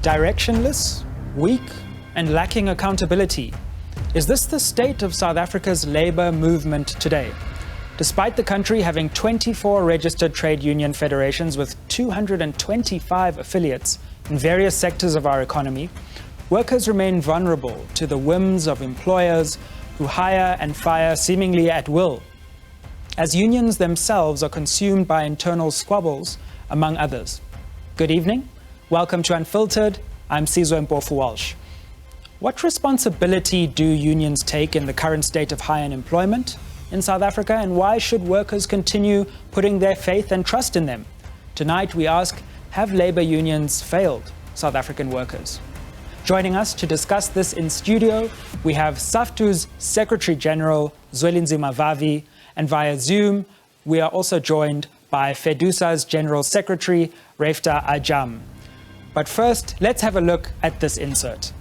Directionless, weak, and lacking accountability. Is this the state of South Africa's labour movement today? Despite the country having 24 registered trade union federations with 225 affiliates in various sectors of our economy, workers remain vulnerable to the whims of employers who hire and fire seemingly at will, as unions themselves are consumed by internal squabbles, among others. Good evening. Welcome to Unfiltered. I'm Sizwe Mpofu-Walsh. What responsibility do unions take in the current state of high unemployment in South Africa, and why should workers continue putting their faith and trust in them? Tonight we ask, have labour unions failed South African workers? Joining us to discuss this in studio, we have SAFTU's Secretary General, Zwelinzima Vavi, and via Zoom, we are also joined by FEDUSA's General Secretary, Refta Ajam. But first, let's have a look at this insert.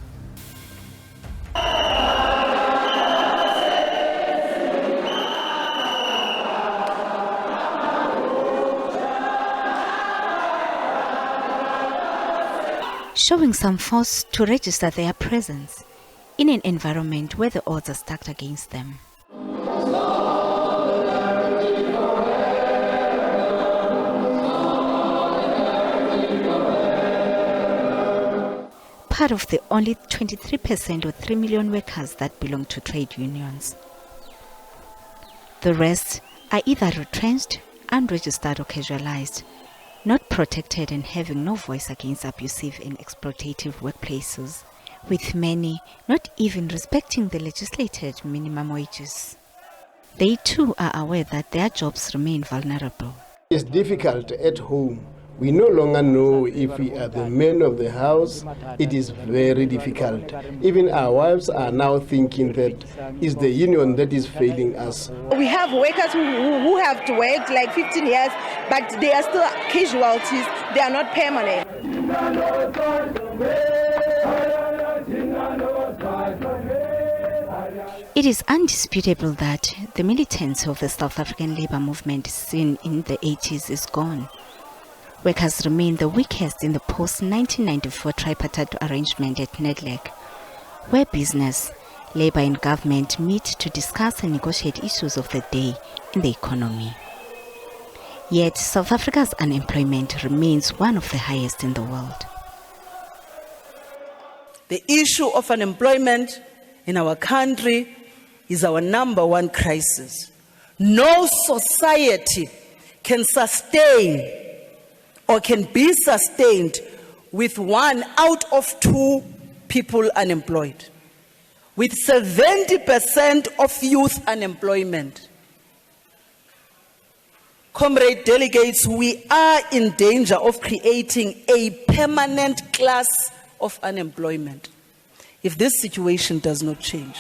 Showing some force to register their presence in an environment where the odds are stacked against them. Part of the only 23% or 3 million workers that belong to trade unions. The rest are either retrenched, unregistered or casualized, not protected and having no voice against abusive and exploitative workplaces, with many not even respecting the legislated minimum wages. They too are aware that their jobs remain vulnerable. It's difficult at home. We no longer know if we are the men of the house. It is very difficult. Even our wives are now thinking that it's the union that is failing us. We have workers who have to work like 15 years, but they are still casualties. They are not permanent. It is undisputable that the militance of the South African labour movement seen in the 80s is gone. Workers remain the weakest in the post-1994 tripartite arrangement at NEDLAC, where business, labour and government meet to discuss and negotiate issues of the day in the economy. Yet South Africa's unemployment remains one of the highest in the world. The issue of unemployment in our country is our number one crisis. No society can sustain or can be sustained with 1 out of 2 people unemployed, with 70% of youth unemployment. Comrade delegates, we are in danger of creating a permanent class of unemployment if this situation does not change.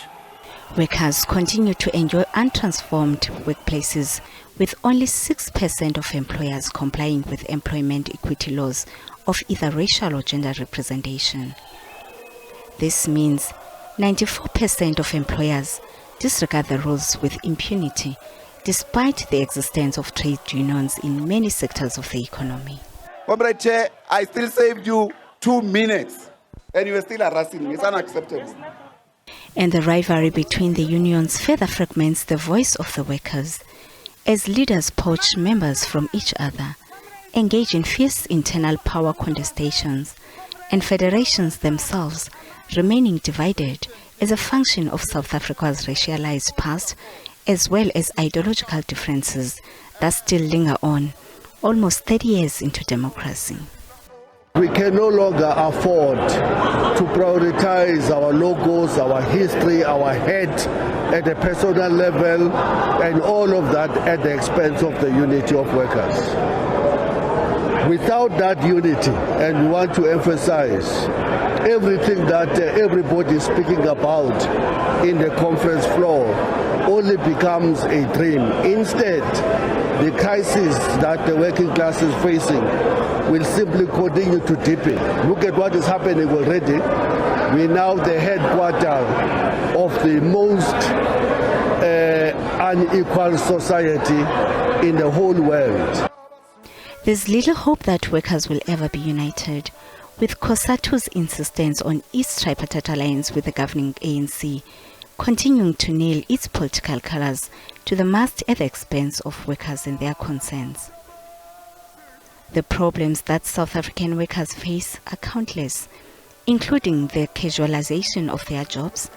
Workers continue to enjoy untransformed workplaces, with only 6% of employers complying with employment equity laws of either racial or gender representation. This means 94% of employers disregard the rules with impunity, despite the existence of trade unions in many sectors of the economy. Comrade Chair, I still saved you 2 minutes, and you are still harassing me. It's unacceptable. And the rivalry between the unions further fragments the voice of the workers, as leaders poach members from each other, engage in fierce internal power contestations, and federations themselves remaining divided as a function of South Africa's racialized past, as well as ideological differences that still linger on, almost 30 years into democracy. We can no longer afford to prioritize our logos, our history, our head at a personal level, and all of that at the expense of the unity of workers. Without that unity, and we want to emphasize everything that everybody is speaking about in the conference floor only becomes a dream. Instead, the crisis that the working class is facing will simply continue to deepen. Look at what is happening already. We're now the headquarters of the most unequal society in the whole world. There's little hope that workers will ever be united with COSATU's insistence on its tripartite alliance with the governing ANC continuing to nail its political colours to the mast at the expense of workers and their concerns. The problems that South African workers face are countless, including the casualisation of their jobs,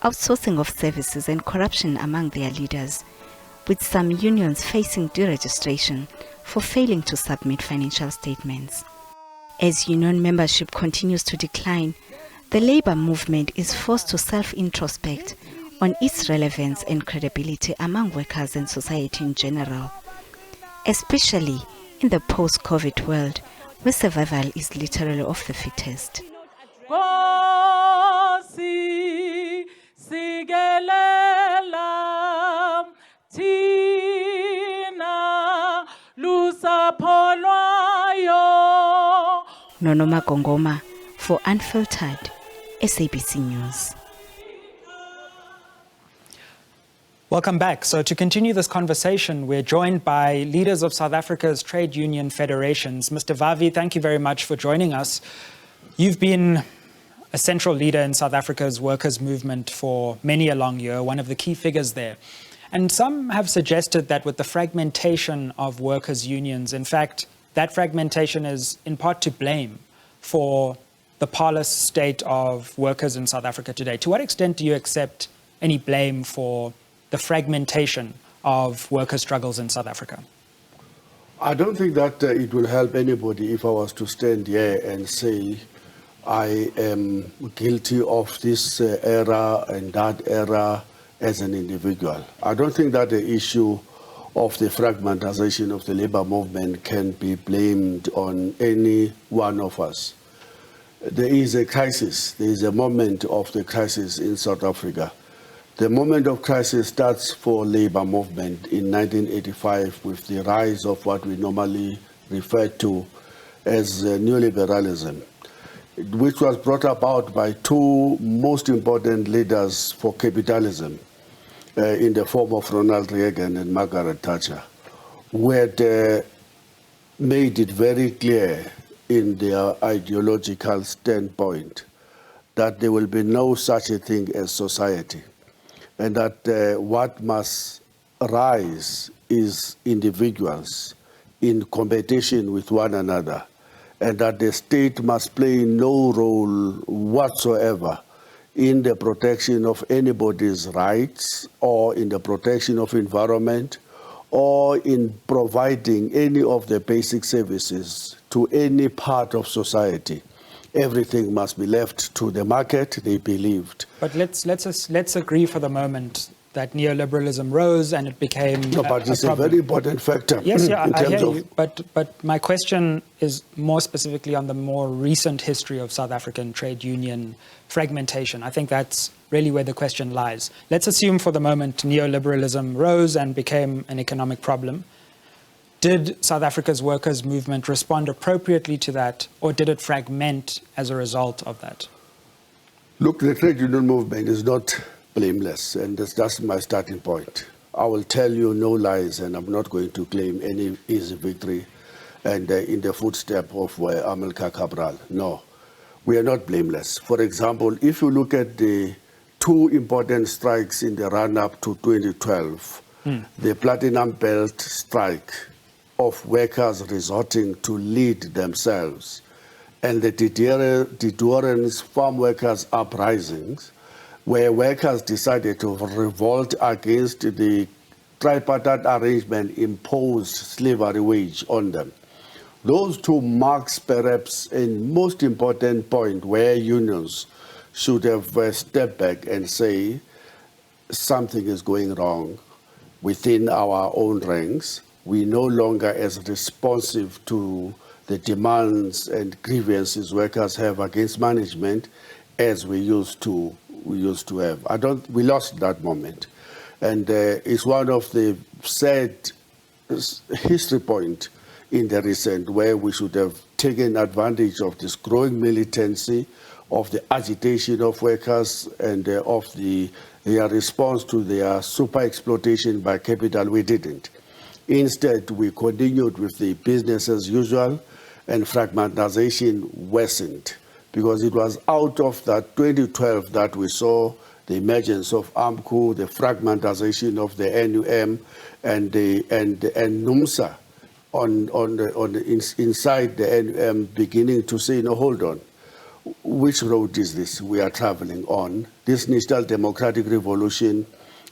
outsourcing of services and corruption among their leaders, with some unions facing deregistration for failing to submit financial statements. As union membership continues to decline, the labour movement is forced to self-introspect on its relevance and credibility among workers and society in general, especially in the post-COVID world, where survival is literally of the fittest. Nonoma Gongoma for Unfiltered, SABC News. Welcome back. So to continue this conversation, we're joined by leaders of South Africa's trade union federations. Mr. Vavi, thank you very much for joining us. You've been a central leader in South Africa's workers' movement for many a long year, one of the key figures there. And some have suggested that with the fragmentation of workers' unions, in fact, that fragmentation is in part to blame for the parlous state of workers in South Africa today. To what extent do you accept any blame for the fragmentation of workers' struggles in South Africa? I don't think that it will help anybody if I was to stand here and say I am guilty of this era and that era as an individual. I don't think that the issue of the fragmentation of the labor movement can be blamed on any one of us. There is a crisis. There is a moment of the crisis in South Africa. The moment of crisis starts for labor movement in 1985 with the rise of what we normally refer to as neoliberalism, which was brought about by two most important leaders for capitalism in the form of Ronald Reagan and Margaret Thatcher, who had made it very clear in their ideological standpoint that there will be no such a thing as society, and that what must rise is individuals in competition with one another, and that the state must play no role whatsoever in the protection of anybody's rights or in the protection of environment or in providing any of the basic services to any part of society. Everything must be left to the market, they believed. But let's agree for the moment that neoliberalism rose and it became but it's a very important factor. Yes, yeah, I hear you. But my question is more specifically on the more recent history of South African trade union fragmentation. I think that's really where the question lies. Let's assume for the moment neoliberalism rose and became an economic problem. Did South Africa's workers' movement respond appropriately to that, or did it fragment as a result of that? Look, the trade union movement is not blameless, and that's my starting point. I will tell you no lies, and I'm not going to claim any easy victory and in the footstep of Amilcar Cabral. No, we are not blameless. For example, if you look at the two important strikes in the run-up to 2012, the Platinum Belt strike of workers resorting to lead themselves, and the Deodorant's farm workers' uprisings, where workers decided to revolt against the tripartite arrangement imposed slavery wage on them. Those two marks perhaps a most important point where unions should have stepped back and say something is going wrong within our own ranks. We no longer as responsive to the demands and grievances workers have against management as we used to have. We lost that moment. And it's one of the sad history point in the recent where we should have taken advantage of this growing militancy, of the agitation of workers and of their response to their super exploitation by capital. We didn't. Instead, we continued with the business as usual, and fragmentization worsened, because it was out of that 2012 that we saw the emergence of AMCU, the fragmentization of the NUM, and NUMSA inside the NUM beginning to say, no, hold on, which road is this we are traveling on? This National Democratic Revolution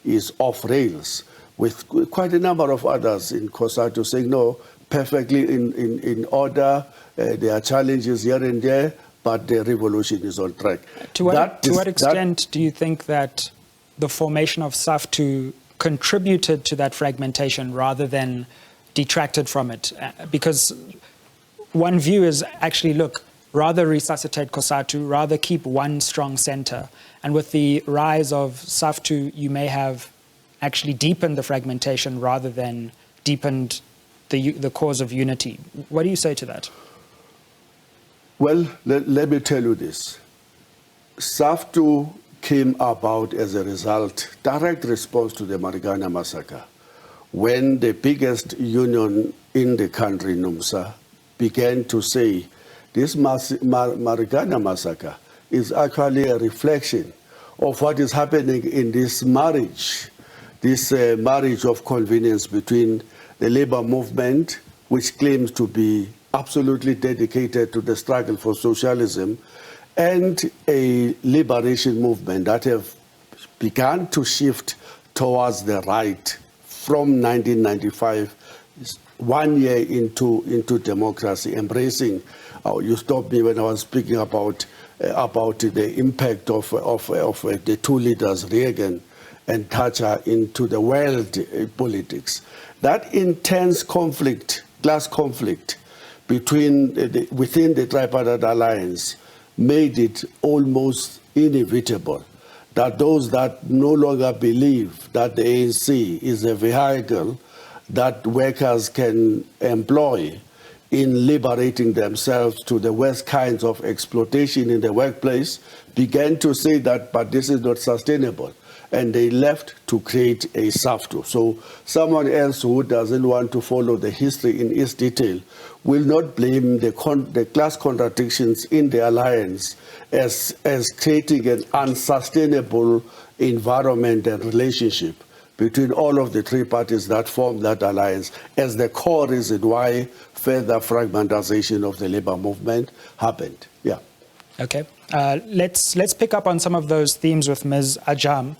is off rails, with quite a number of others in COSATU saying, no, perfectly in order, there are challenges here and there, but the revolution is on track. To what extent do you think that the formation of SAFTU contributed to that fragmentation rather than detracted from it? Because one view is actually, look, rather resuscitate COSATU, rather keep one strong center. And with the rise of SAFTU, you may have actually deepened the fragmentation rather than deepened the cause of unity. What do you say to that? Well, let me tell you this. SAFTU came about as a result, direct response to the Marikana massacre, when the biggest union in the country, NUMSA, began to say this Marikana massacre is actually a reflection of what is happening in this marriage of convenience between the labor movement, which claims to be absolutely dedicated to the struggle for socialism, and a liberation movement that have begun to shift towards the right from 1995, 1 year into democracy, embracing. You stopped me when I was speaking about the impact of the two leaders, Reagan and Thatcher, into the world politics. That intense conflict, class conflict, within the tripartite alliance made it almost inevitable that those that no longer believe that the ANC is a vehicle that workers can employ in liberating themselves to the worst kinds of exploitation in the workplace began to say that, but this is not sustainable. And they left to create a SAFTU. So someone else who doesn't want to follow the history in its detail will not blame the class contradictions in the alliance as creating an unsustainable environment and relationship between all of the three parties that form that alliance as the core reason why further fragmentization of the labor movement happened. Yeah. Okay. Let's pick up on some of those themes with Ms. Ajam.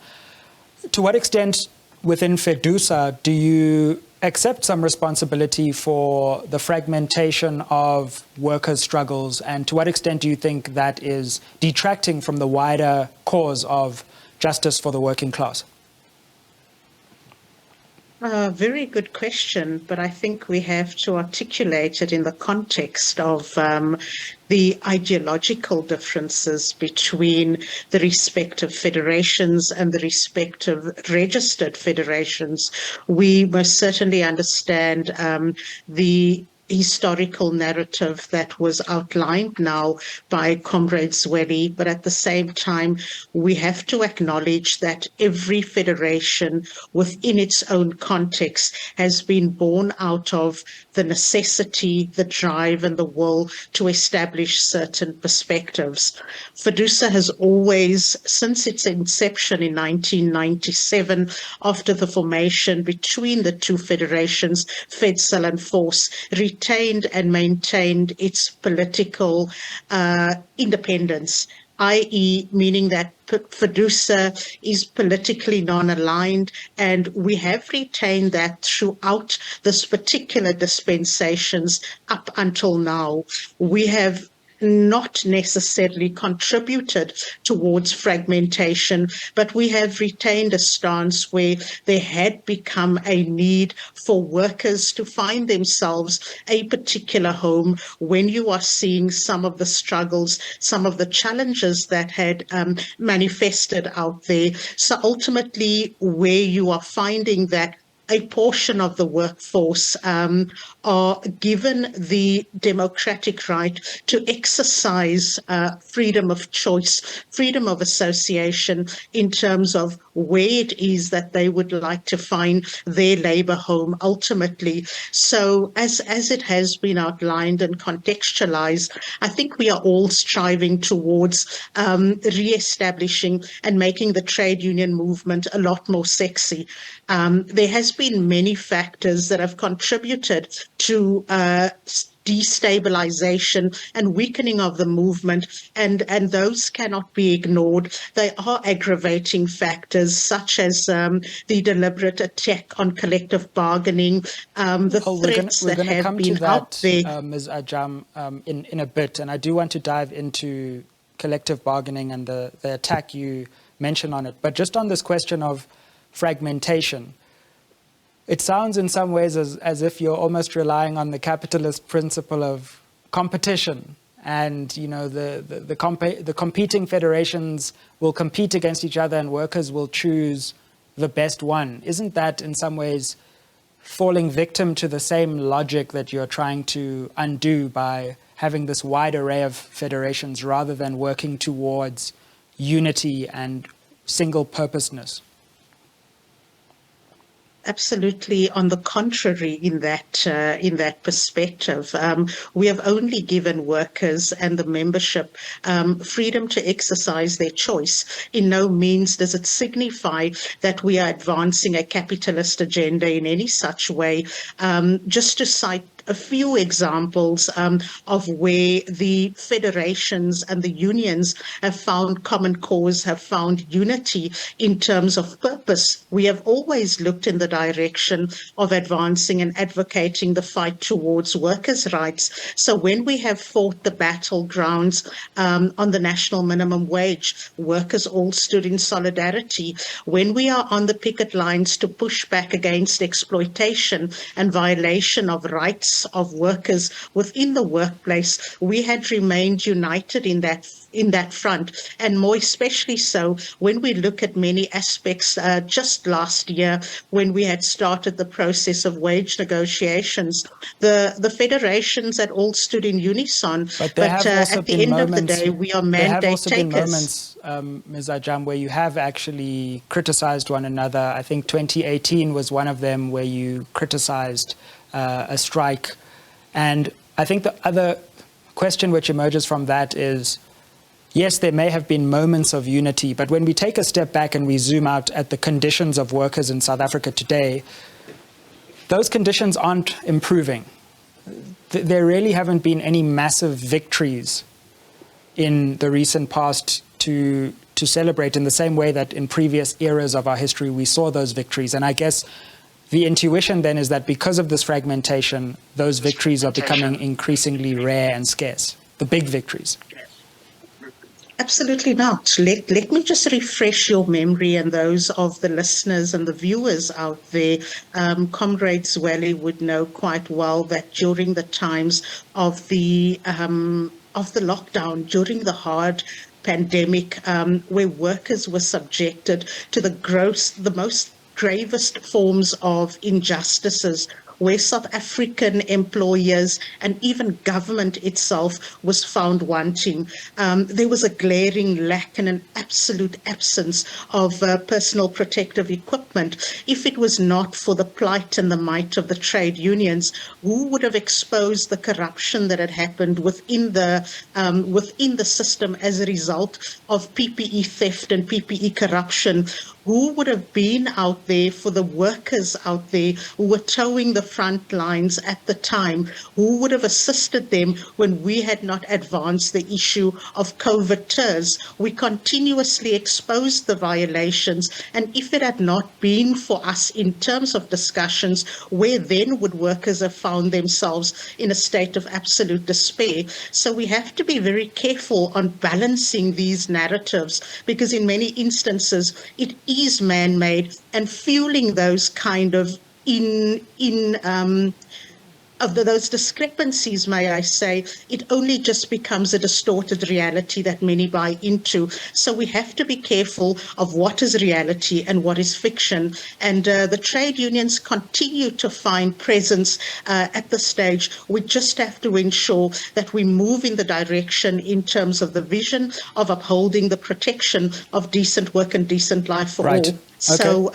To what extent within FEDUSA do you accept some responsibility for the fragmentation of workers' struggles, and to what extent do you think that is detracting from the wider cause of justice for the working class? Very good question, but I think we have to articulate it in the context of the ideological differences between the respective federations and the respective registered federations. We most certainly understand the historical narrative that was outlined now by Comrade Zweli, but at the same time, we have to acknowledge that every federation within its own context has been born out of the necessity, the drive, and the will to establish certain perspectives. FEDUSA has always, since its inception in 1997, after the formation between the two federations, FEDSAL and FORCE, retained and maintained its political independence, i.e. meaning that FEDUSA is politically non-aligned, and we have retained that throughout this particular dispensations up until now. We have not necessarily contributed towards fragmentation, but we have retained a stance where there had become a need for workers to find themselves a particular home when you are seeing some of the struggles, some of the challenges that had manifested out there. So ultimately, where you are finding that a portion of the workforce are given the democratic right to exercise freedom of choice, freedom of association in terms of where it is that they would like to find their labour home ultimately. So as it has been outlined and contextualized, I think we are all striving towards re-establishing and making the trade union movement a lot more sexy. There has been many factors that have contributed to destabilization and weakening of the movement, and those cannot be ignored. They are aggravating factors such as the deliberate attack on collective bargaining, the threats that have been out there. Ms. Ajam, in a bit, and I do want to dive into collective bargaining and the attack you mentioned on it. But just on this question of fragmentation, it sounds in some ways as if you're almost relying on the capitalist principle of competition, and the competing federations will compete against each other and workers will choose the best one. Isn't that in some ways falling victim to the same logic that you're trying to undo by having this wide array of federations rather than working towards unity and single-purposeness? Absolutely. On the contrary, in that perspective, we have only given workers and the membership freedom to exercise their choice. In no means does it signify that we are advancing a capitalist agenda in any such way. Just to cite a few examples of where the federations and the unions have found common cause, have found unity in terms of purpose. We have always looked in the direction of advancing and advocating the fight towards workers' rights. So when we have fought the battlegrounds on the national minimum wage, workers all stood in solidarity. When we are on the picket lines to push back against exploitation and violation of rights of workers within the workplace, we had remained united in that front, and more especially so when we look at many aspects. Just last year, when we had started the process of wage negotiations, the federations had all stood in unison. But at the end of the day, we are mandate takers. There have also been moments, Ms. Ajam, where you have actually criticized one another. I think 2018 was one of them where you criticized a strike. And I think the other question which emerges from that is, yes, there may have been moments of unity, but when we take a step back and we zoom out at the conditions of workers in South Africa today, those conditions aren't improving. There really haven't been any massive victories in the recent past to celebrate in the same way that in previous eras of our history we saw those victories. And I guess the intuition then is that because of this fragmentation, those victories are becoming increasingly rare and scarce, the big victories. Absolutely not. Let me just refresh your memory and those of the listeners and the viewers out there. Comrade Zweli would know quite well that during the times of the lockdown, during the hard pandemic, where workers were subjected to the most gravest forms of injustices, where South African employers and even government itself was found wanting. There was a glaring lack and an absolute absence of personal protective equipment. If it was not for the plight and the might of the trade unions, who would have exposed the corruption that had happened within the system as a result of PPE theft and PPE corruption? Who would have been out there for the workers out there who were towing the front lines at the time? Who would have assisted them when we had not advanced the issue of COVID TERS? We continuously exposed the violations, and if it had not been for us in terms of discussions, where then would workers have found themselves in a state of absolute despair? So we have to be very careful on balancing these narratives, because in many instances it is man-made and fueling those kind of of those discrepancies, may I say, it only just becomes a distorted reality that many buy into. So we have to be careful of what is reality and what is fiction. And the trade unions continue to find presence at this stage. We just have to ensure that we move in the direction in terms of the vision of upholding the protection of decent work and decent life for Right. all. So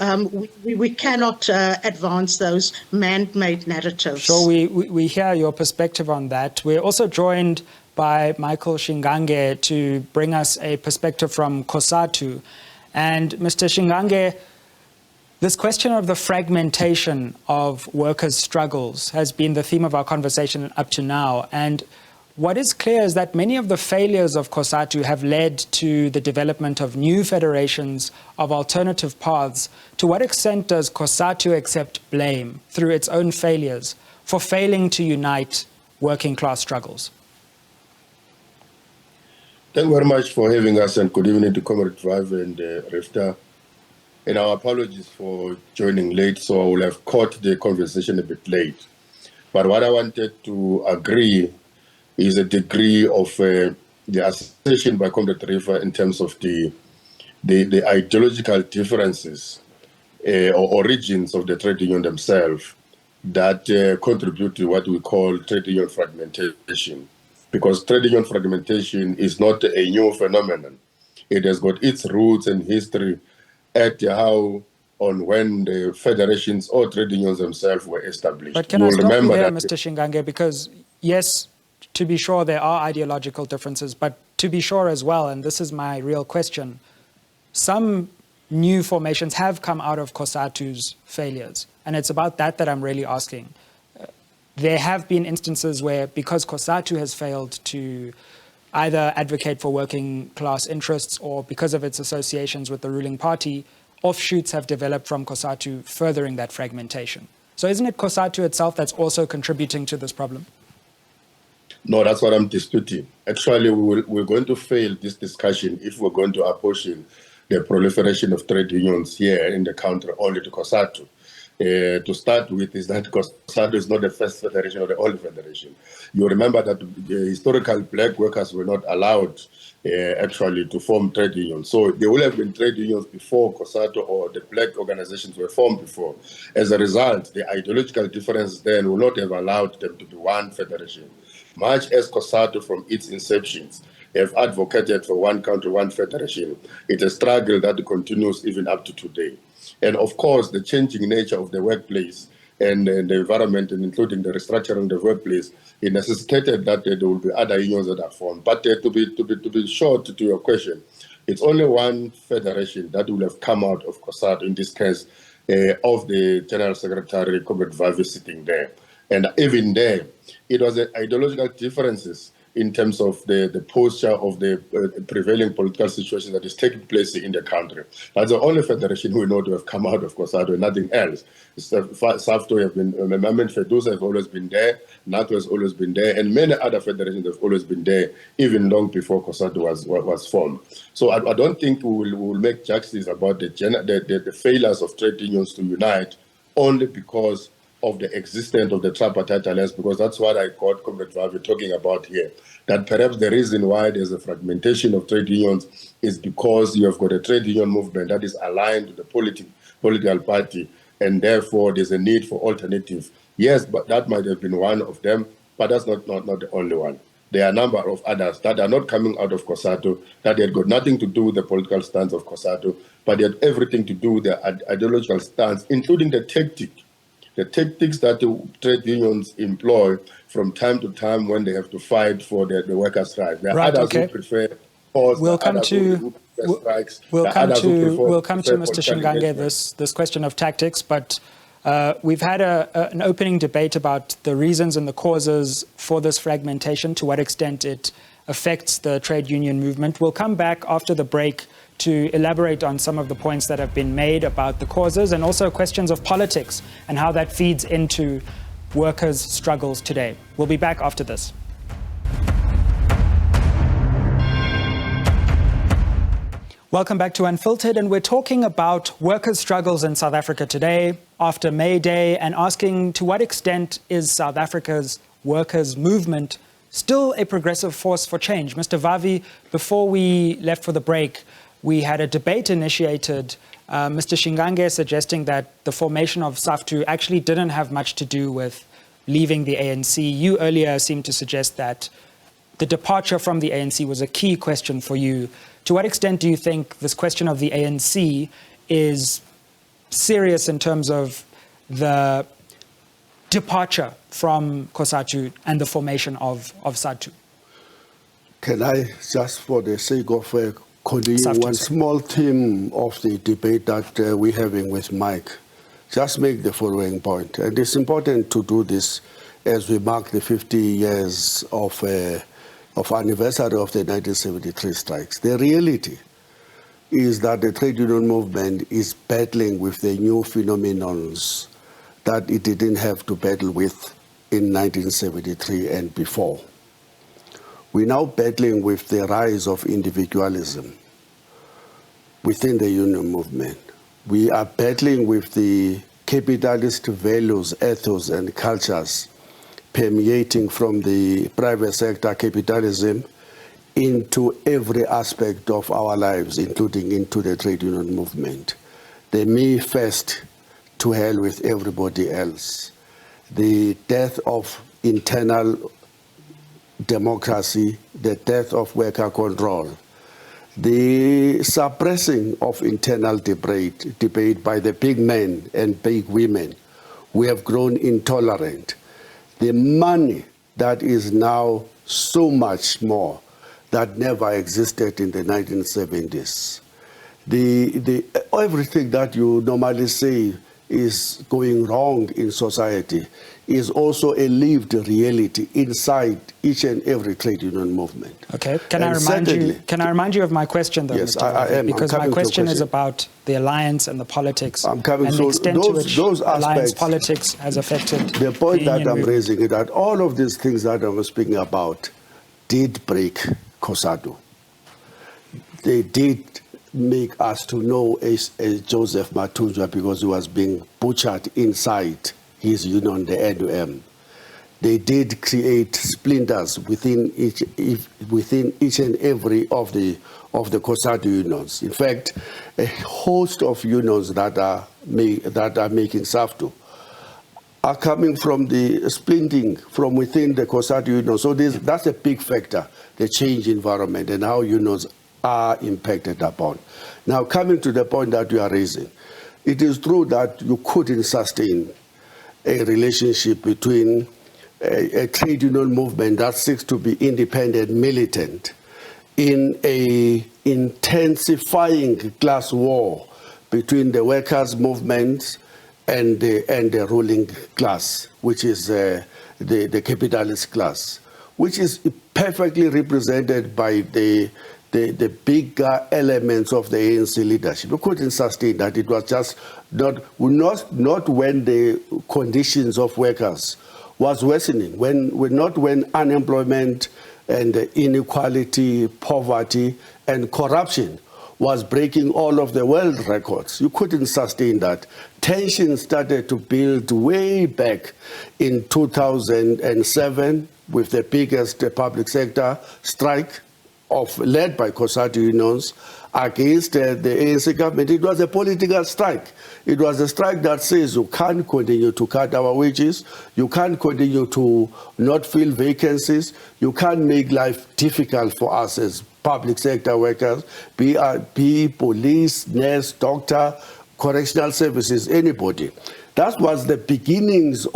we cannot advance those man-made narratives. Sure, we hear your perspective on that. We're also joined by Michael Shingange to bring us a perspective from COSATU. And Mr. Shingange, this question of the fragmentation of workers' struggles has been the theme of our conversation up to now. And what is clear is that many of the failures of COSATU have led to the development of new federations, of alternative paths. To what extent does COSATU accept blame through its own failures for failing to unite working class struggles? Thank you very much for having us, and good evening to Comrade Drive and Rifta. And our apologies for joining late, so I will have caught the conversation a bit late. But what I wanted to agree is a degree of the assertion by Comrade River in terms of the ideological differences or origins of the trade union themselves that contribute to what we call trade union fragmentation. Because trade union fragmentation is not a new phenomenon. It has got its roots and history at how on when the federations or trade unions themselves were established. But can I stop you there, Mr. Shingange, because yes, to be sure, there are ideological differences, but to be sure as well, and this is my real question, some new formations have come out of COSATU's failures, and it's about that I'm really asking. There have been instances where, because COSATU has failed to either advocate for working class interests or because of its associations with the ruling party, offshoots have developed from COSATU furthering that fragmentation. So isn't it COSATU itself that's also contributing to this problem? No, that's what I'm disputing. Actually, we're going to fail this discussion if we're going to apportion the proliferation of trade unions here in the country only to COSATU. To start with, is that COSATU is not the first federation or the only federation. You remember that the historical black workers were not allowed actually to form trade unions. So there will have been trade unions before COSATU, or the black organizations were formed before. As a result, the ideological differences then will not have allowed them to be one federation. Much as COSATU from its inceptions have advocated for one country, one federation, it's a struggle that continues even up to today. And of course, the changing nature of the workplace and the environment, and including the restructuring of the workplace, it necessitated that there will be other unions that are formed. But to be short to your question, it's only one federation that will have come out of COSATU, in this case, of the General Secretary, Comrade Vavi, sitting there. And even there, it was ideological differences in terms of the posture of the prevailing political situation that is taking place in the country. That's the only federation we know to have come out of COSATU, nothing else. SAFTO have been, FEDUSA have always been there, NATO has always been there, and many other federations have always been there, even long before COSATU was formed. So I don't think we will make justice about the failures of trade unions to unite only because of the existence of the tripartite alliance, because that's what I got Comrade Vavi talking about here, that perhaps the reason why there's a fragmentation of trade unions is because you have got a trade union movement that is aligned to the political party, and therefore there's a need for alternative. Yes, but that might have been one of them, but that's not the only one. There are a number of others that are not coming out of COSATU, that had got nothing to do with the political stance of COSATU, but they had everything to do with the ideological stance, including the tactics that the trade unions employ from time to time when they have to fight for the workers' rights. There are others who prefer pause. We'll come to Mr. Shingange this question of tactics, but we've had an opening debate about the reasons and the causes for this fragmentation, to what extent it affects the trade union movement. We'll come back after the break to elaborate on some of the points that have been made about the causes, and also questions of politics and how that feeds into workers' struggles today. We'll be back after this. Welcome back to Unfiltered, and we're talking about workers' struggles in South Africa today, after May Day, and asking to what extent is South Africa's workers' movement still a progressive force for change? Mr. Vavi, before we left for the break, we had a debate initiated, Mr. Shingange suggesting that the formation of SAFTU actually didn't have much to do with leaving the ANC. You earlier seemed to suggest that the departure from the ANC was a key question for you. To what extent do you think this question of the ANC is serious in terms of the departure from COSATU and the formation of SAFTU? Can I, just for the sake of continuing one small theme of the debate that we're having with Mike, just make the following point. And it's important to do this as we mark the 50 years of anniversary of the 1973 strikes. The reality is that the trade union movement is battling with the new phenomenons that it didn't have to battle with in 1973 and before. We're now battling with the rise of individualism within the union movement. We are battling with the capitalist values, ethos, and cultures permeating from the private sector capitalism into every aspect of our lives, including into the trade union movement. The me first, to hell with everybody else. The death of internal democracy, the death of worker control, the suppressing of internal debate by the big men and big women who have grown intolerant. The money that is now so much more that never existed in the 1970s. Everything that you normally say is going wrong in society is also a lived reality inside each and every trade union movement. Okay, can I remind you of my question though? Yes, Mr. I am. Because my question is about the alliance and the politics and the extent to which those alliance politics has affected the point that I'm movement. raising is that all of these things that I was speaking about did break COSATU. They did make us to know as Joseph Matunja because he was being butchered inside his union, the NUM. They did create splinters within each and every of the COSATU unions. In fact, a host of unions that are making SAFTU are coming from the splinting from within the COSATU union. So that's a big factor, the change environment and how unions are impacted upon. Now, coming to the point that you are raising, it is true that you couldn't sustain a relationship between a trade union movement that seeks to be independent, militant, in a intensifying class war between the workers' movement and the ruling class, which is the capitalist class, which is perfectly represented by the bigger elements of the ANC leadership. We couldn't sustain that. It was just not when the conditions of workers was worsening, not when unemployment and inequality, poverty, and corruption was breaking all of the world records. You couldn't sustain that. Tension started to build way back in 2007 with the biggest public sector strike led by COSATU unions against the ANC government. It was a political strike. It was a strike that says you can't continue to cut our wages, you can't continue to not fill vacancies, you can't make life difficult for us as public sector workers, be police, nurse, doctor, correctional services, anybody. That was the beginnings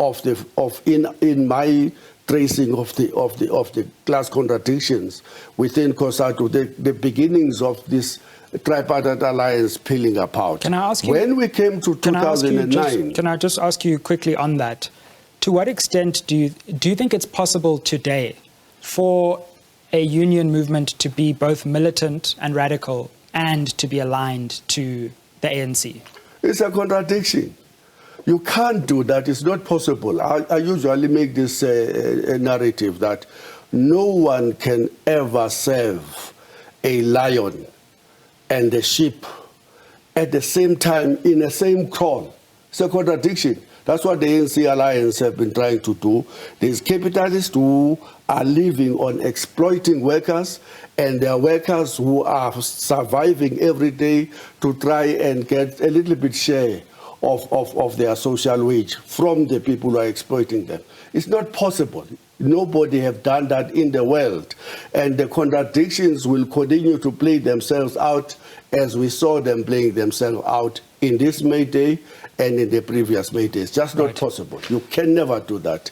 in my tracing of the class contradictions within COSATU, the beginnings of this tripartite alliance peeling apart. Can I ask you, when we came to 2009... Can I just ask you quickly on that? To what extent do you think it's possible today for a union movement to be both militant and radical and to be aligned to the ANC? It's a contradiction. You can't do that. It's not possible. I usually make this narrative that no one can ever serve a lion and the sheep at the same time in the same corn. It's a contradiction. That's what the ANC Alliance have been trying to do. There's capitalists who are living on exploiting workers, and there are workers who are surviving every day to try and get a little bit share of their social wage from the people who are exploiting them. It's not possible. Nobody have done that in the world. And the contradictions will continue to play themselves out as we saw them playing themselves out in this May Day and in the previous May Day. It's just not possible. You can never do that.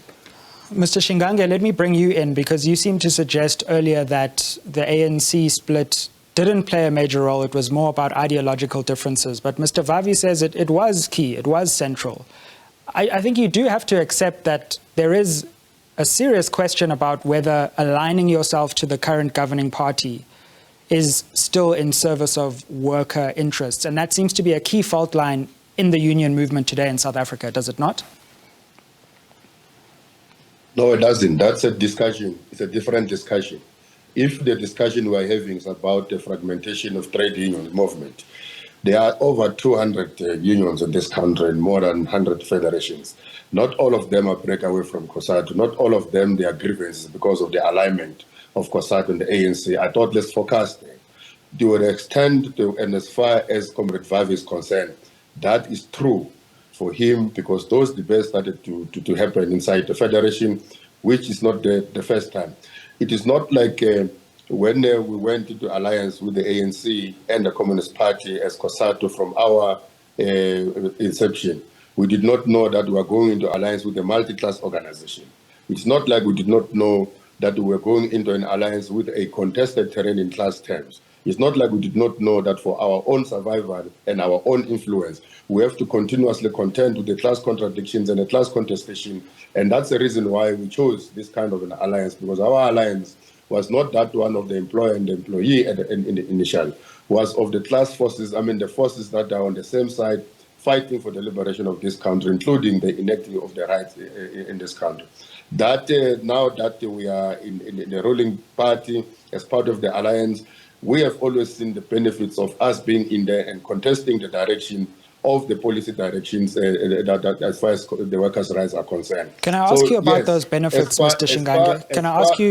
Mr. Shingange, let me bring you in, because you seemed to suggest earlier that the ANC split didn't play a major role. It was more about ideological differences. But Mr. Vavi says it was key, it was central. I think you do have to accept that there is a serious question about whether aligning yourself to the current governing party is still in service of worker interests. And that seems to be a key fault line in the union movement today in South Africa, does it not? No, it doesn't. That's a discussion. It's a different discussion. If the discussion we're having is about the fragmentation of trade union movement, there are over 200 unions in this country and more than 100 federations. Not all of them are breakaway from COSATU. Not all of them, their grievances because of the alignment of COSATU and the ANC. I thought let's focus there. To an extent, and as far as Comrade Vavi is concerned, that is true for him, because those debates started to happen inside the federation, which is not the first time. It is not like when we went into alliance with the ANC and the Communist Party as COSATU from our inception. We did not know that we were going into alliance with a multi-class organization. It's not like we did not know that we were going into an alliance with a contested terrain in class terms. It's not like we did not know that for our own survival and our own influence, we have to continuously contend with the class contradictions and the class contestation. And that's the reason why we chose this kind of an alliance, because our alliance was not that one of the employer and the employee in the initial, was of the class forces, the forces that are on the same side, fighting for the liberation of this country, including the enacting of the rights in this country. That now that we are in the ruling party as part of the alliance, we have always seen the benefits of us being in there and contesting the direction of the policy directions that as far as the workers' rights are concerned. Can I ask you about those benefits, Mr. Shingange?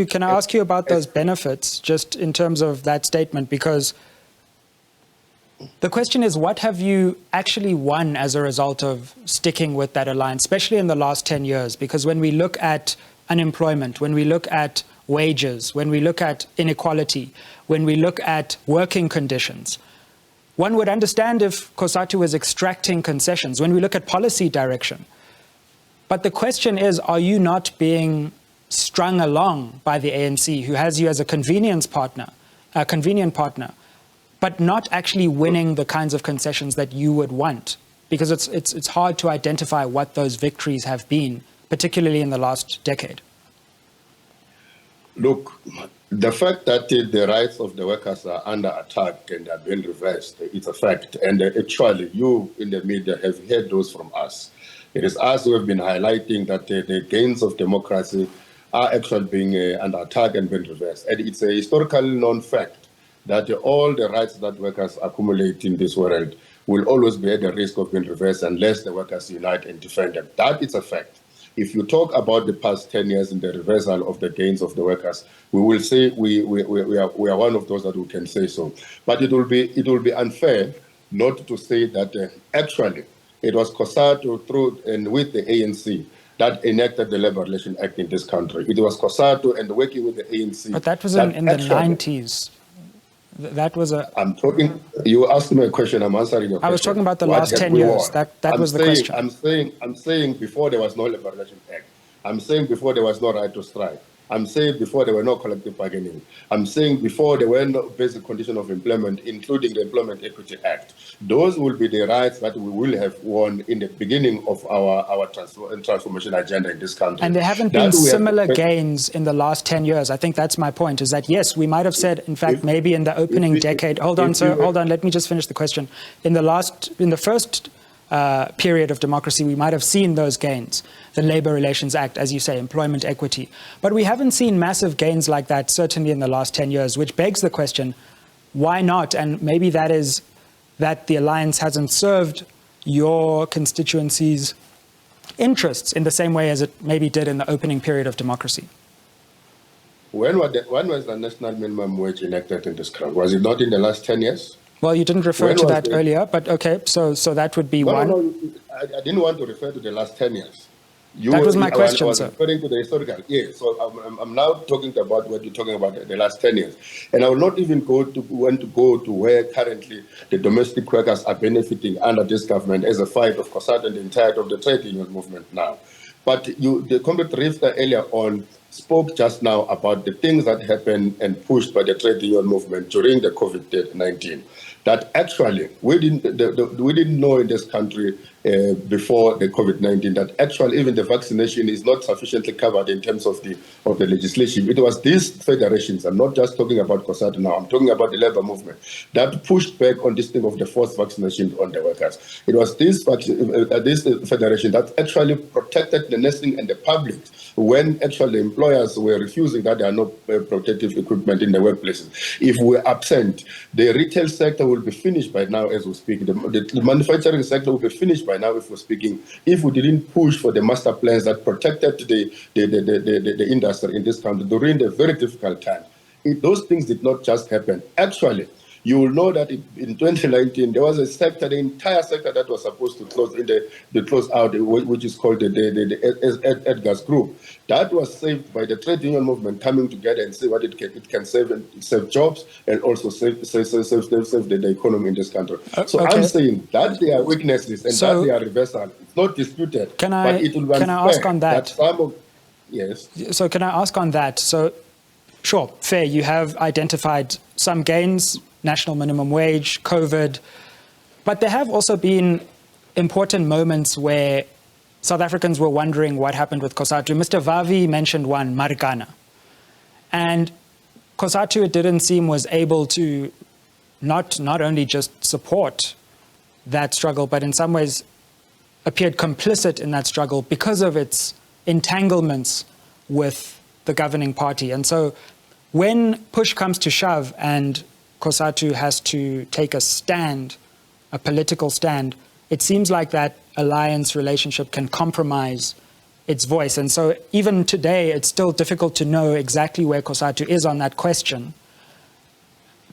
Can I ask you about those benefits, just in terms of that statement? Because the question is, what have you actually won as a result of sticking with that alliance, especially in the last 10 years? Because when we look at unemployment, when we look at wages, when we look at inequality, when we look at working conditions, one would understand if COSATU was extracting concessions when we look at policy direction. But the question is, are you not being strung along by the ANC, who has you as a convenient partner, but not actually winning the kinds of concessions that you would want? Because it's hard to identify what those victories have been, particularly in the last decade. Look, the fact that the rights of the workers are under attack and are being reversed, it's a fact. And actually, you in the media have heard those from us. It is us who have been highlighting that the gains of democracy are actually being under attack and being reversed. And it's a historically known fact that all the rights that workers accumulate in this world will always be at the risk of being reversed unless the workers unite and defend them. That is a fact. If you talk about the past 10 years and the reversal of the gains of the workers, we will say we are one of those that we can say so. But it will be unfair not to say that actually it was COSATU through and with the ANC that enacted the Labour Relations Act in this country. It was COSATU and working with the ANC. But that was in the 90s. That was a... I'm talking... You asked me a question, I'm answering your question. I was talking about the last 10 years. That was the question. I'm saying before there was no Labour Relations Act. I'm saying before there was no right to strike. I'm saying before there were no collective bargaining. I'm saying before there were no basic condition of employment, including the Employment Equity Act. Those will be the rights that we will have won in the beginning of our transformation agenda in this country. And there haven't been similar gains in the last 10 years. I think that's my point, is that, yes, we might have said, in fact, maybe in the opening decade. Hold on, sir. Hold on. Let me just finish the question. In the first period of democracy, we might have seen those gains, the Labour Relations Act, as you say, employment equity. But we haven't seen massive gains like that, certainly in the last 10 years, which begs the question, Why not? And maybe that is that the alliance hasn't served your constituency's interests in the same way as it maybe did in the opening period of democracy. When was the national minimum wage enacted in this country? Was it not in the last 10 years? Well, you didn't refer to that earlier, but okay, so that would be one. No, I didn't want to refer to the last 10 years. That was my question, I was sir. referring to the historical. Yes, so I'm now talking about what you're talking about, the last 10 years. And I will not even want to go to where currently the domestic workers are benefiting under this government as a fight of COSATU and the entirety of the trade union movement now. But the Comrade Rifta earlier on spoke just now about the things that happened and pushed by the trade union movement during the COVID-19. That actually we didn't know in this country before the COVID-19 that actually even the vaccination is not sufficiently covered in terms of the legislation. It was these federations, I'm not just talking about COSATU now, I'm talking about the labor movement, that pushed back on this thing of the forced vaccination on the workers. It was this federation that actually protected the nursing and the public when actually employers were refusing that there are no protective equipment in the workplaces. If we're absent, the retail sector will be finished by now as we speak. The manufacturing sector will be finished by now if we're speaking. If we didn't push for the master plans that protected the industry in this country during the very difficult time, those things did not just happen. Actually, you will know that in 2019 there was a sector, the entire sector that was supposed to close in the close out, which is called the Edgar's Group. That was saved by the trade union movement coming together and see what it can save jobs and also save the economy in this country. So okay. I'm saying that there are weaknesses and that they are reversal. It's not disputed. Can I ask on that? Yes. So can I ask on that? So sure, fair. You have identified some gains. National minimum wage, COVID. But there have also been important moments where South Africans were wondering what happened with COSATU. Mr. Vavi mentioned one, Marikana. And COSATU, it didn't seem, was able to not only just support that struggle, but in some ways appeared complicit in that struggle because of its entanglements with the governing party. And so when push comes to shove and COSATU has to take a stand, a political stand, it seems like that alliance relationship can compromise its voice. And so even today, it's still difficult to know exactly where COSATU is on that question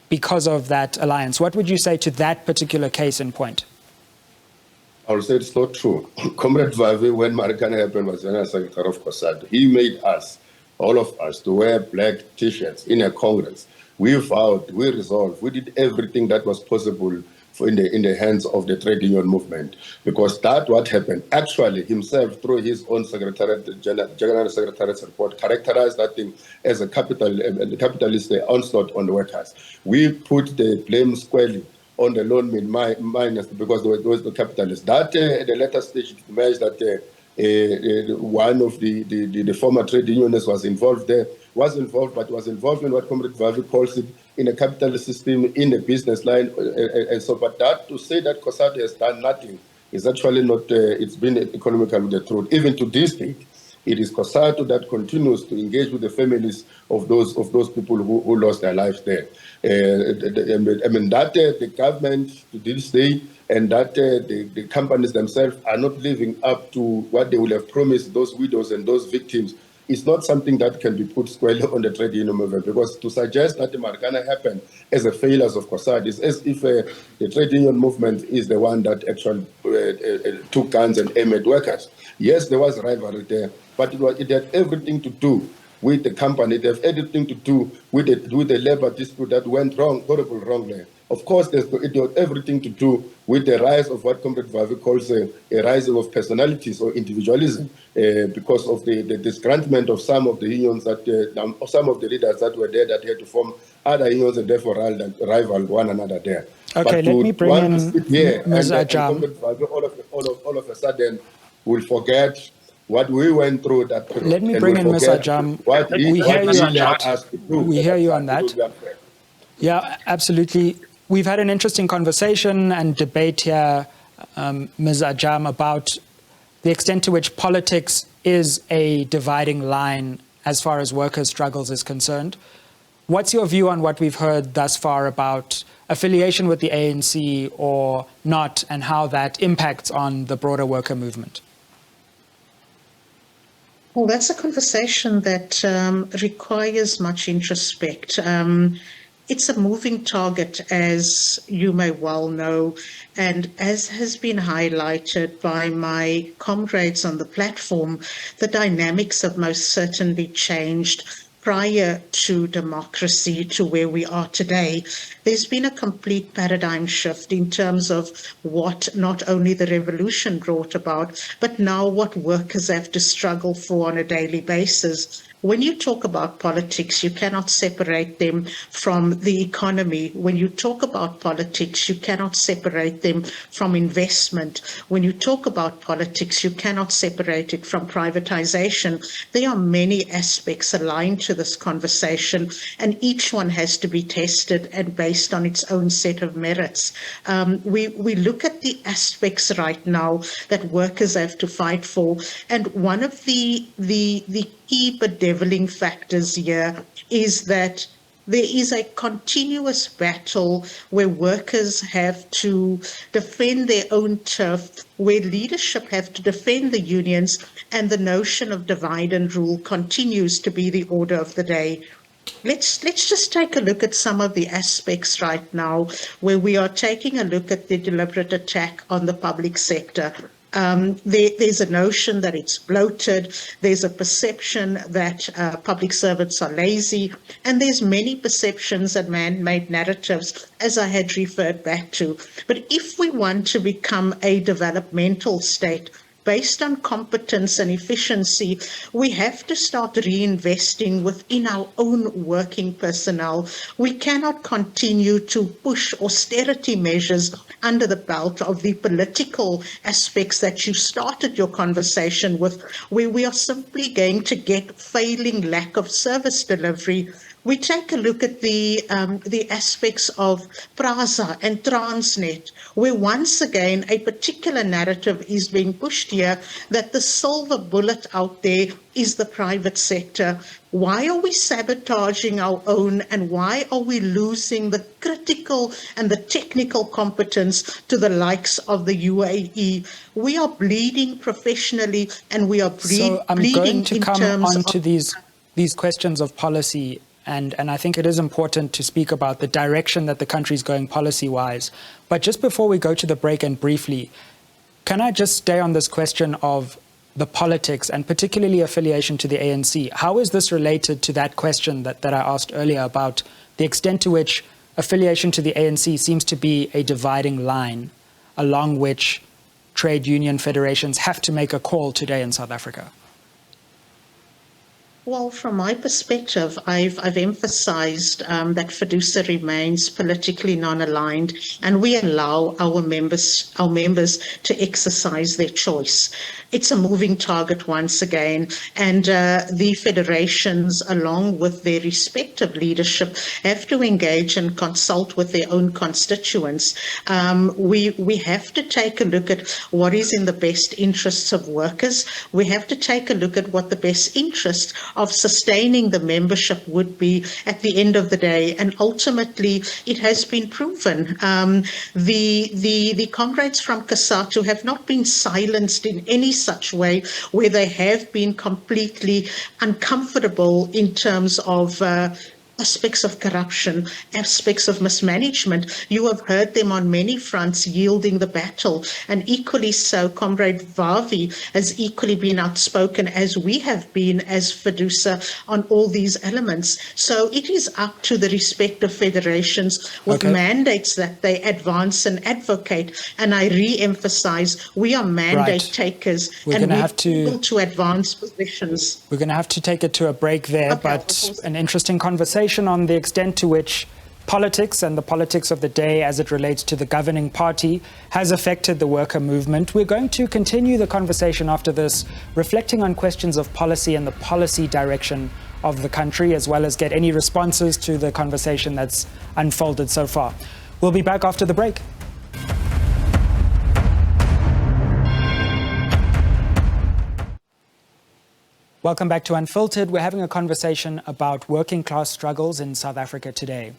because of that alliance. What would you say to that particular case in point? I will say it's not true. Comrade Vavi, when Marikana happened, was General Secretary of COSATU. He made us, all of us, to wear black T-shirts in a Congress. We vowed, we resolved, we did everything that was possible in the hands of the trade union movement, because that what happened. Actually, himself, through his own General Secretariat's report, characterized that thing as a capitalist onslaught on the workers. We put the blame squarely on the loan miners because there was the capitalists. That at the later stage, it emerged that one of the former trade unionists was involved there. Was involved in what Comrade Vavi calls it, in a capitalist system, in the business line, and so. But that to say that COSATU has done nothing is actually not. It's been economical with the truth. Even to this day, it is COSATU that continues to engage with the families of those people who lost their lives there. I mean that the government to this day and that the companies themselves are not living up to what they will have promised those widows and those victims. It's not something that can be put squarely on the trade union movement, because to suggest that the Marikana happened as a failure of COSATU is as if the trade union movement is the one that actually took guns and aimed at workers. Yes, there was rivalry there, but it had everything to do with the company. It had everything to do with the labor dispute that went wrong, horrible wrong there. Of course, it had everything to do with the rise of what Comrade Vavi calls a rising of personalities or individualism, because of the disgruntlement of some of the unions some of the leaders that were there that had to form other unions and therefore rival one another there. Okay, let me bring in Ms. Ajam. All of a sudden, we'll forget what we went through that period. Let me bring in Ms. Ajam. We hear you on that. We hear you on that. Yeah, absolutely. We've had an interesting conversation and debate here, Ms. Ajam, about the extent to which politics is a dividing line as far as workers' struggles is concerned. What's your view on what we've heard thus far about affiliation with the ANC or not, and how that impacts on the broader worker movement? Well, that's a conversation that requires much introspect. It's a moving target, as you may well know, and as has been highlighted by my comrades on the platform, the dynamics have most certainly changed prior to democracy to where we are today. There's been a complete paradigm shift in terms of what not only the revolution brought about, but now what workers have to struggle for on a daily basis. When you talk about politics, you cannot separate them from the economy. When you talk about politics, you cannot separate them from investment. When you talk about politics, you cannot separate it from privatization. There are many aspects aligned to this conversation, and each one has to be tested and based on its own set of merits. We look at the aspects right now that workers have to fight for, and one of the key bedeviling factors here is that there is a continuous battle where workers have to defend their own turf, where leadership have to defend the unions, and the notion of divide and rule continues to be the order of the day. Let's just take a look at some of the aspects right now where we are taking a look at the deliberate attack on the public sector. There's a notion that it's bloated, there's a perception that public servants are lazy, and there's many perceptions and man-made narratives, as I had referred back to. But if we want to become a developmental state, based on competence and efficiency, we have to start reinvesting within our own working personnel. We cannot continue to push austerity measures under the belt of the political aspects that you started your conversation with, where we are simply going to get failing lack of service delivery. We take a look at the aspects of PRASA and Transnet, where once again a particular narrative is being pushed here that the silver bullet out there is the private sector. Why are we sabotaging our own, and why are we losing the critical and the technical competence to the likes of the UAE? We are bleeding professionally, and we are bleeding so I'm going to in come terms on to of these questions of policy. And I think it is important to speak about the direction that the country is going policy-wise. But just before we go to the break, and briefly, can I just stay on this question of the politics and particularly affiliation to the ANC? How is this related to that question that I asked earlier about the extent to which affiliation to the ANC seems to be a dividing line along which trade union federations have to make a call today in South Africa? Well, from my perspective, I've emphasized that FEDUSA remains politically non-aligned, and we allow our members to exercise their choice. It's a moving target once again, and the federations, along with their respective leadership, have to engage and consult with their own constituents. We have to take a look at what is in the best interests of workers. We have to take a look at what the best interest of sustaining the membership would be at the end of the day, and ultimately it has been proven. The comrades from COSATU have not been silenced in any such way where they have been completely uncomfortable in terms of aspects of corruption, aspects of mismanagement. You have heard them on many fronts yielding the battle, and equally so, Comrade Vavi has equally been outspoken as we have been as FEDUSA on all these elements. So it is up to the respective federations with mandates that they advance and advocate. And I re-emphasize, we are mandate takers, and we're able to advance positions. We're going to have to take it to a break there, but an interesting conversation on the extent to which politics and the politics of the day as it relates to the governing party has affected the worker movement. We're going to continue the conversation after this, reflecting on questions of policy and the policy direction of the country, as well as get any responses to the conversation that's unfolded so far. We'll be back after the break. Welcome back to Unfiltered. We're having a conversation about working class struggles in South Africa today.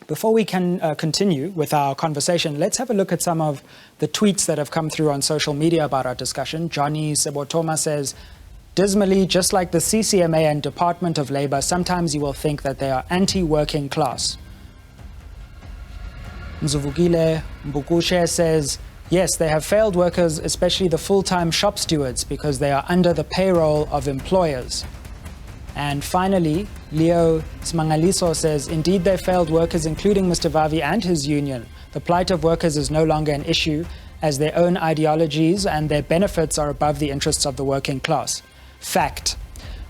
Before we can continue with our conversation, let's have a look at some of the tweets that have come through on social media about our discussion. Johnny Sebotoma says, dismally, just like the CCMA and Department of Labour, sometimes you will think that they are anti-working class. Mzuvugile Mbukushe says, yes, they have failed workers, especially the full-time shop stewards, because they are under the payroll of employers. And finally, Leo Smangaliso says, indeed they failed workers, including Mr. Vavi and his union. The plight of workers is no longer an issue, as their own ideologies and their benefits are above the interests of the working class. Fact.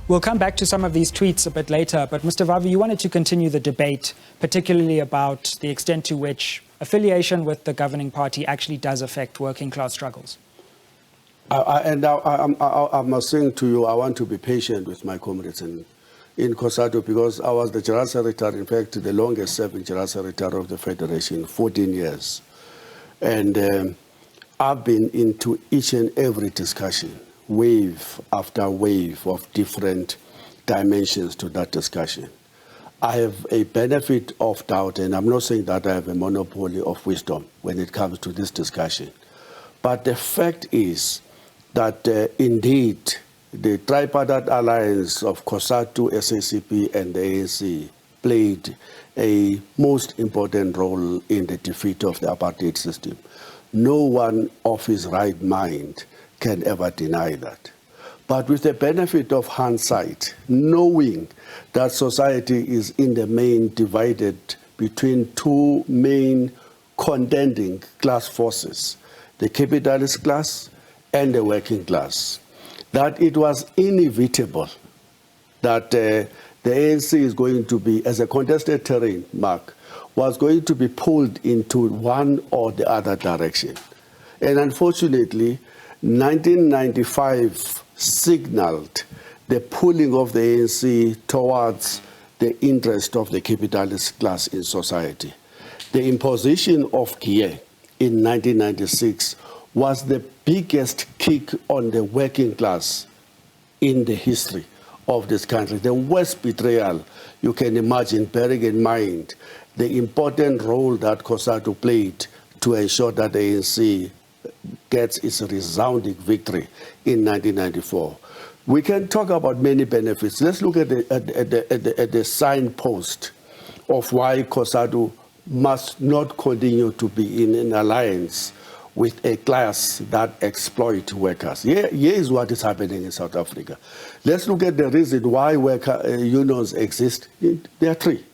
We'll come back to some of these tweets a bit later, but Mr. Vavi, you wanted to continue the debate, particularly about the extent to which affiliation with the governing party actually does affect working class struggles. I must say to you, I want to be patient with my comrades in COSATU, because I was the General Secretary, in fact, the longest serving General Secretary of the Federation, 14 years. And I've been into each and every discussion, wave after wave of different dimensions to that discussion. I have a benefit of doubt, and I'm not saying that I have a monopoly of wisdom when it comes to this discussion. But the fact is that indeed the tripartite alliance of COSATU, SACP, and the ANC played a most important role in the defeat of the apartheid system. No one of his right mind can ever deny that. But with the benefit of hindsight, knowing that society is in the main divided between two main contending class forces, the capitalist class and the working class, that it was inevitable that the ANC is going to be, as a contested terrain, Mark, was going to be pulled into one or the other direction. And unfortunately, 1995 signaled the pulling of the ANC towards the interest of the capitalist class in society. The imposition of GIE in 1996 was the biggest kick on the working class in the history of this country. The worst betrayal you can imagine, bearing in mind the important role that COSATU played to ensure that the ANC gets its resounding victory in 1994. We can talk about many benefits. Let's look at the signpost of why COSATU must not continue to be in an alliance with a class that exploit workers. Here is what is happening in South Africa. Let's look at the reason why worker unions exist. There are three.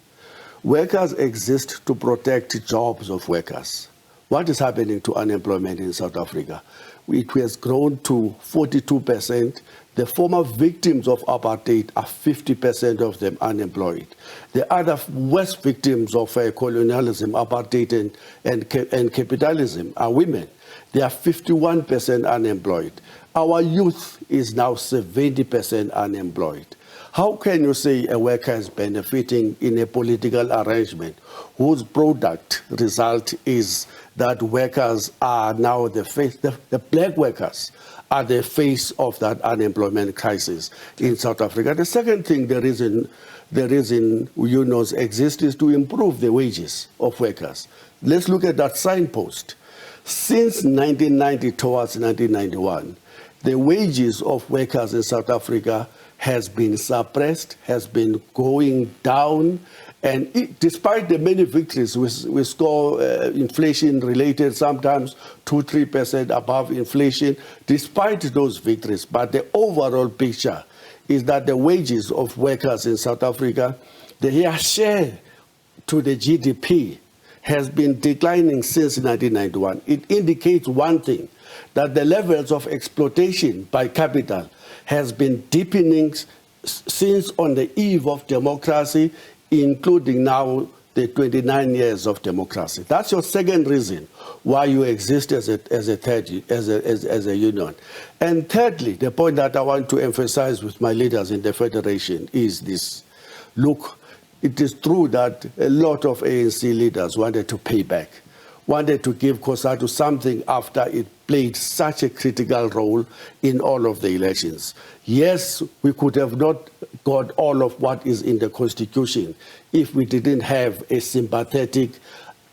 Workers exist to protect jobs of workers. What is happening to unemployment in South Africa? It has grown to 42%. The former victims of apartheid are 50% of them unemployed. The other worst victims of colonialism, apartheid, and capitalism are women. They are 51% unemployed. Our youth is now 70% unemployed. How can you say a worker is benefiting in a political arrangement whose product result is that workers are now the face, the black workers are the face of that unemployment crisis in South Africa? The second thing, the reason unions exist is to improve the wages of workers. Let's look at that signpost. Since 1990 towards 1991, the wages of workers in South Africa has been suppressed, has been going down, and despite the many victories, we score inflation related, sometimes 2-3% above inflation, despite those victories. But the overall picture is that the wages of workers in South Africa, their share to the GDP has been declining since 1991. It indicates one thing, that the levels of exploitation by capital has been deepening since on the eve of democracy, including now the 29 years of democracy. That's your second reason why you exist as a union. And thirdly, the point that I want to emphasize with my leaders in the Federation is this. Look, it is true that a lot of ANC leaders wanted to pay back wanted to give COSATU something after it played such a critical role in all of the elections. Yes, we could have not got all of what is in the Constitution if we didn't have a sympathetic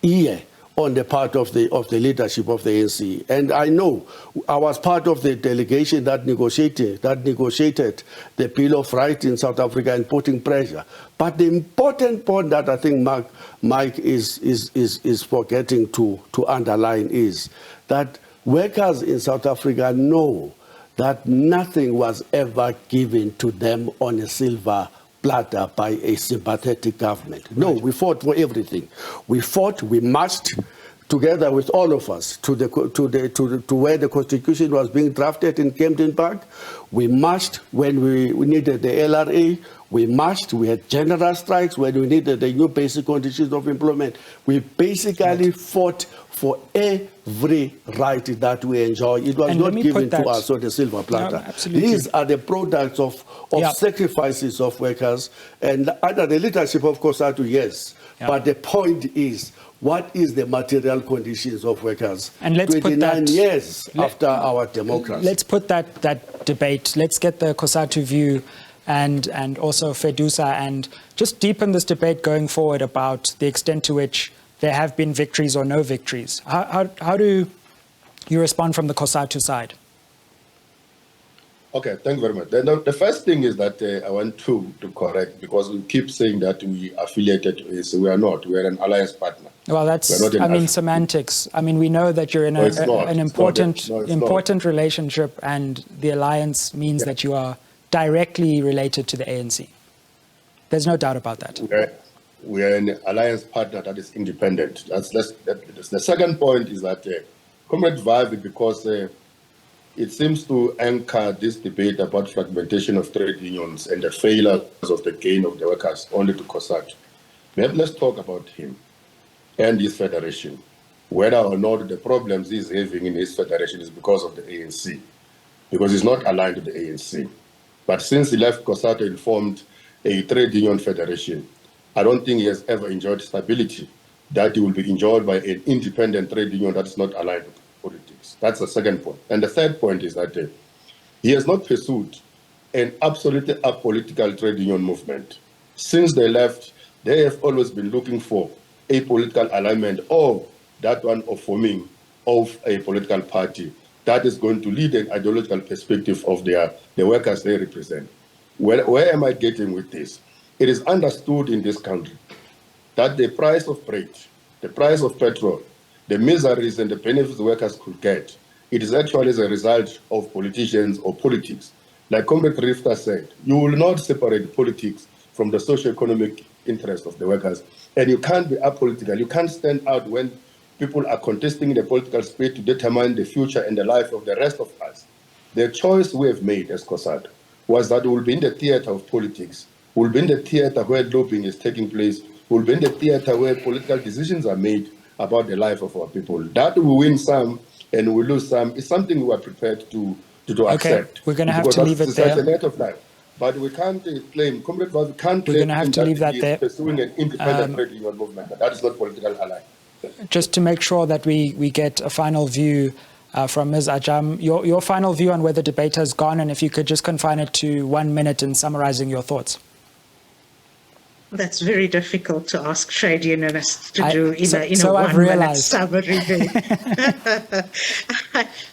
ear on the part of the leadership of the ANC. And I know I was part of the delegation that negotiated the Bill of Rights in South Africa and putting pressure. But the important point that I think Mike is forgetting to underline is that workers in South Africa know that nothing was ever given to them on a silver platter by a sympathetic government. No, we fought for everything. We marched together with all of us to where the Constitution was being drafted in Kempton Park. We marched when we needed the LRA. We marched, we had general strikes when we needed the new basic conditions of employment. We basically fought for every right that we enjoy. It was not given to us on the silver platter. No, these are the products of sacrifices of workers and under the leadership of COSATU, yes. But the point is, what is the material conditions of workers and let's 29 years after our democracy? Let's put that debate. Let's get the COSATU view and also FEDUSA and just deepen this debate going forward about the extent to which there have been victories or no victories. How do you respond from the COSATU side? Okay, thank you very much. The first thing is that I want to correct, because we keep saying that we affiliated to ANC. We are not. We are an alliance partner. Well, that's, semantics. I mean, we know that you're in an important relationship, and the alliance means that you are directly related to the ANC. There's no doubt about that. We are an alliance partner that is independent. That's the second point is that Comrade Vavi, because it seems to anchor this debate about fragmentation of trade unions and the failures of the gain of the workers only to COSATU. Let's talk about him and his federation, whether or not the problems he's having in his federation is because of the ANC, because he's not aligned to the ANC. But since he left COSATU and formed a trade union federation, I don't think he has ever enjoyed stability that he will be enjoyed by an independent trade union that is not aligned with politics. That's the second point. And the third point is that he has not pursued an absolutely apolitical trade union movement. Since they left, they have always been looking for a political alignment or that one of forming of a political party that is going to lead an ideological perspective of the workers they represent. Where am I getting with this? It is understood in this country that the price of bread, the price of petrol, the miseries and the benefits workers could get, it is actually as a result of politicians or politics. Like Comrade Rifta said, you will not separate politics from the socio-economic interest of the workers. And you can't be apolitical. You can't stand out when people are contesting in the political space to determine the future and the life of the rest of us. The choice we have made as COSATU was that we will be in the theater of politics. We will be in the theater where lobbying is taking place. We will be in the theater where political decisions are made about the life of our people. That we win some and we lose some is something we are prepared to accept. We're going to have to leave it there. It's a net of life. But we can't claim, Comrade Vavi can't claim that pursuing an independent trade union movement. That is not political ally. Just to make sure that we get a final view from Ms. Ajam, your final view on where the debate has gone, and if you could just confine it to 1 minute in summarizing your thoughts. That's very difficult to ask trade unionists to do in a 1 minute summary.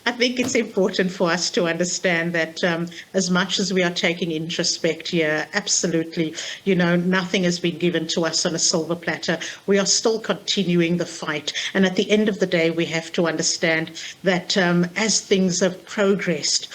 I think it's important for us to understand that as much as we are taking introspect here, absolutely, nothing has been given to us on a silver platter. We are still continuing the fight. And at the end of the day, we have to understand that as things have progressed,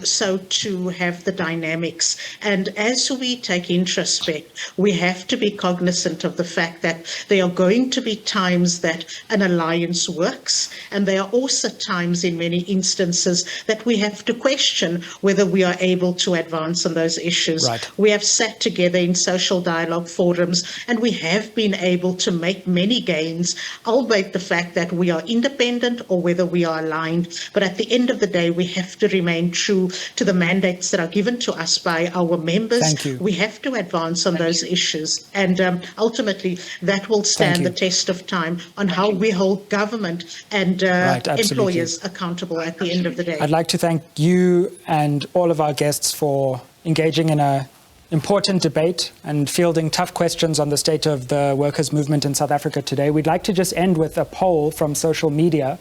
so too have the dynamics. And as we take introspect, we have to be cognizant of the fact that there are going to be times that an alliance works, and there are also times times, in many instances, that we have to question whether we are able to advance on those issues. Right. We have sat together in social dialogue forums, and we have been able to make many gains, albeit the fact that we are independent or whether we are aligned. But at the end of the day, we have to remain true to the mandates that are given to us by our members. Thank you. We have to advance on those issues, and ultimately that will stand the test of time on how we hold government and employers accountable at the end of the day. I'd like to thank you and all of our guests for engaging in an important debate and fielding tough questions on the state of the workers' movement in South Africa today. We'd like to just end with a poll from social media,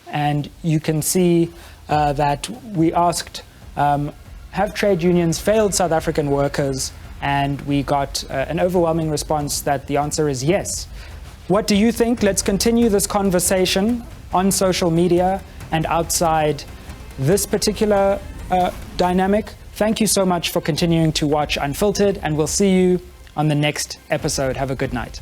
and you can see that we asked, have trade unions failed South African workers? And we got an overwhelming response that the answer is yes. What do you think? Let's continue this conversation on social media and outside this particular dynamic. Thank you so much for continuing to watch Unfiltered, and we'll see you on the next episode. Have a good night.